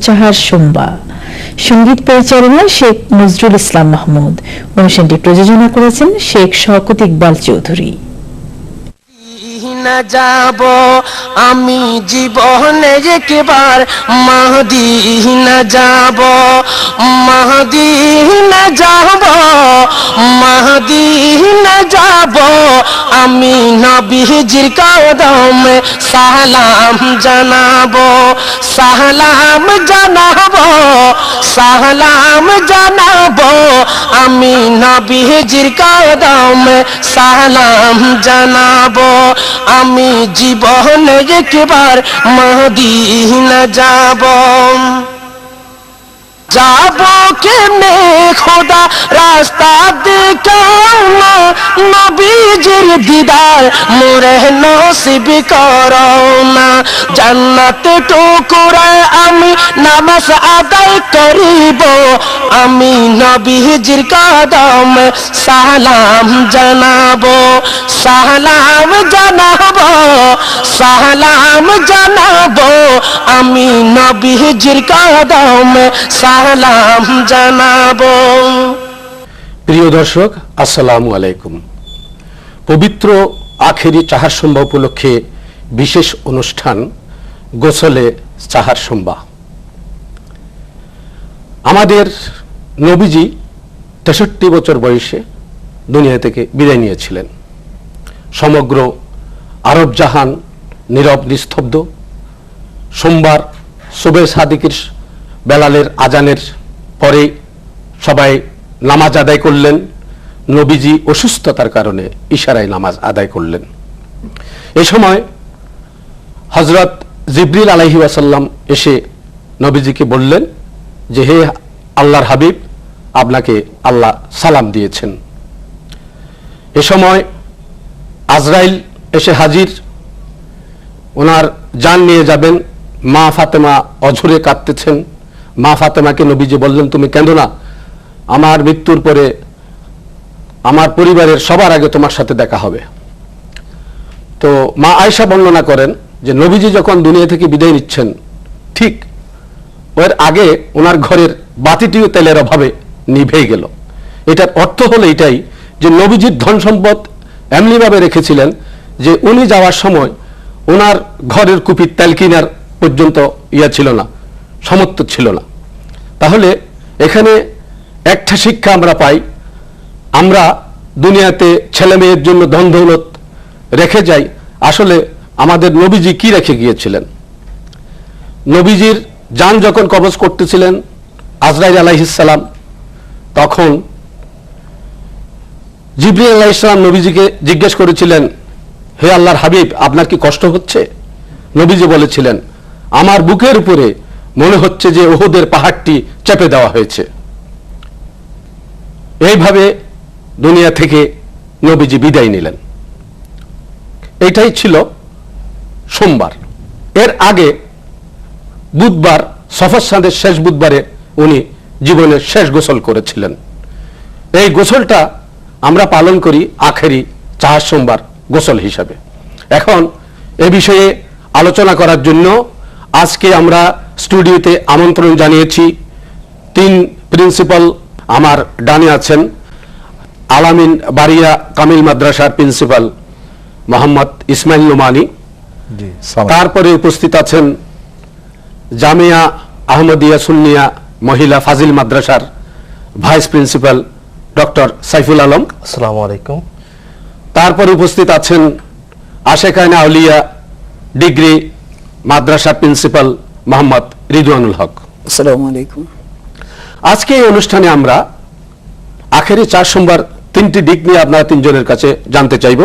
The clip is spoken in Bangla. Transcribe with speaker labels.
Speaker 1: চাহার সোমবা। সঙ্গীত পরিচালনায় শেখ নজরুল ইসলাম মাহমুদ। অনুষ্ঠানটি প্রযোজনা করেছেন শেখ শওকত ইকবাল চৌধুরী।
Speaker 2: না যাব আমি জীবনে একবার মদিনা যাব, মদিনা যাব, মদিনা যাব, আমি নবীজির কদমে সালাম জানাবো, সালাম জানাবো, সালাম জানাবো, আমি নবীজির কদমে সালাম জানাবো, আমি জীবনে একবার মদিনা যাব। যাবো কেমনে খোদা রাস্তা দেখাও না, নবীজির দিদার মোরে নসিব করো না, জান্নাতে টুকুরায় আমি নামাজ আদায় করিব, আমি নবীজির কদমে সালাম জানাবো, সালাম জানাবো, সালাম জানাবো, আমি নবীজির কদমে সালাম জানাবো।
Speaker 3: প্রিয় দর্শক, আসসালামু আলাইকুম। পবিত্র আখেরি চাহার সোমবা উপলক্ষে বিশেষ অনুষ্ঠান গোসলে চাহার সোমবা। আমাদের নবীজি 63 বছর বয়সে দুনিয়া থেকে বিদায় নিয়েছিলেন। সমগ্র আরব জাহান নীরব নিস্তব্ধ। সোমবার সুবে সাদিকের বেলালের আজানের পরে সবাই নামাজ আদায় করলেন। নবীজি অসুস্থতার কারণে ইশারায় নামাজ আদায় করলেন। এই সময় হযরত জিবরিল আলাইহি ওয়াসাল্লাম এসে নবীজিকে বললেন যে, হে আল্লাহর হাবিব, আপনাকে আল্লাহ সালাম দিয়েছেন। এ সময় আজরাইল এসে হাজির, ওনার জান নিয়ে যাবেন। মা ফাতেমা অঝরে কাঁদতেছেন। মা ফাতেমাকে নবীজি বললেন, তুমি কেঁদো না, আমার মৃত্যুর পরে আমার পরিবারের সবার আগে তোমার সাথে দেখা হবে। তো মা আয়েশা বর্ণনা করেন যে নবীজি যখন দুনিয়া থেকে বিদায় নিচ্ছেন, ঠিক এর আগে ওনার ঘরের বাতিটিও তেলের অভাবে নিভে গেল। এটার অর্থ হলো এটাই যে নবীজির ধন সম্পদ এমনিভাবে রেখেছিলেন যে উনি যাওয়ার সময় ওনার ঘরের কুপির তেল কিনার পর্যন্ত ছিল না, সামর্থ্য ছিল না। তাহলে এখানে একটা শিক্ষা আমরা পাই, আমরা দুনিয়াতে ছেলে মেয়ের জন্য ধন দৌলত রেখে যাই, আসলে আমাদের নবীজি কি রেখে গিয়েছিলেন। নবীজির জান যখন কবজ করতেছিলেন আজরাইল আলাইহিস সালাম, তখন জিবরিল আলাইহিস সালাম নবীজিকে জিজ্ঞেস করেছিলেন, হে আল্লাহর হাবিব, আপনার কি কষ্ট হচ্ছে? নবীজি বলেছিলেন, আমার বুকের উপরে মনে হচ্ছে যে উহুদের পাহাড়টি চেপে দেওয়া হয়েছে। এইভাবে দুনিয়া থেকে নবীজি বিদায় নিলেন। এটাই ছিল সোমবার। এর আগে বুধবার, সফর চাঁদের শেষ বুধবারে উনি জীবনের শেষ গোসল করেছিলেন। এই গোসলটা আমরা পালন করি আখেরি চাহার সোমবার গোসল হিসাবে। এখন এ বিষয়ে আলোচনা করার জন্য আজকে আমরা স্টুডিওতে আমন্ত্রণ জানিয়েছি 3 প্রিন্সিপাল। আমার ডানে আছেন আলামিন বারিয়া কামিল মাদ্রাসার প্রিন্সিপাল মোহাম্মদ ইসমাইল নোমানী। তারপরে উপস্থিত আছেন জামিয়া আহমদিয়া সুন্নিয়া মহিলা ফাজিল মাদ্রাসার vice principal doctor Saiful Alam.
Speaker 4: আসসালামু আলাইকুম।
Speaker 3: তারপরে উপস্থিত আছেন আশেখানা আউলিয়া ডিগ্রি মাদ্রাসার প্রিন্সিপাল মোহাম্মদ রিদওয়ানুল হক।
Speaker 5: আসসালামু আলাইকুম।
Speaker 3: আজকে এই অনুষ্ঠানে আমরা আখেরি চার সোমবার 3টি দিক নিয়ে আপনারা 3 জনের কাছে জানতে চাইব।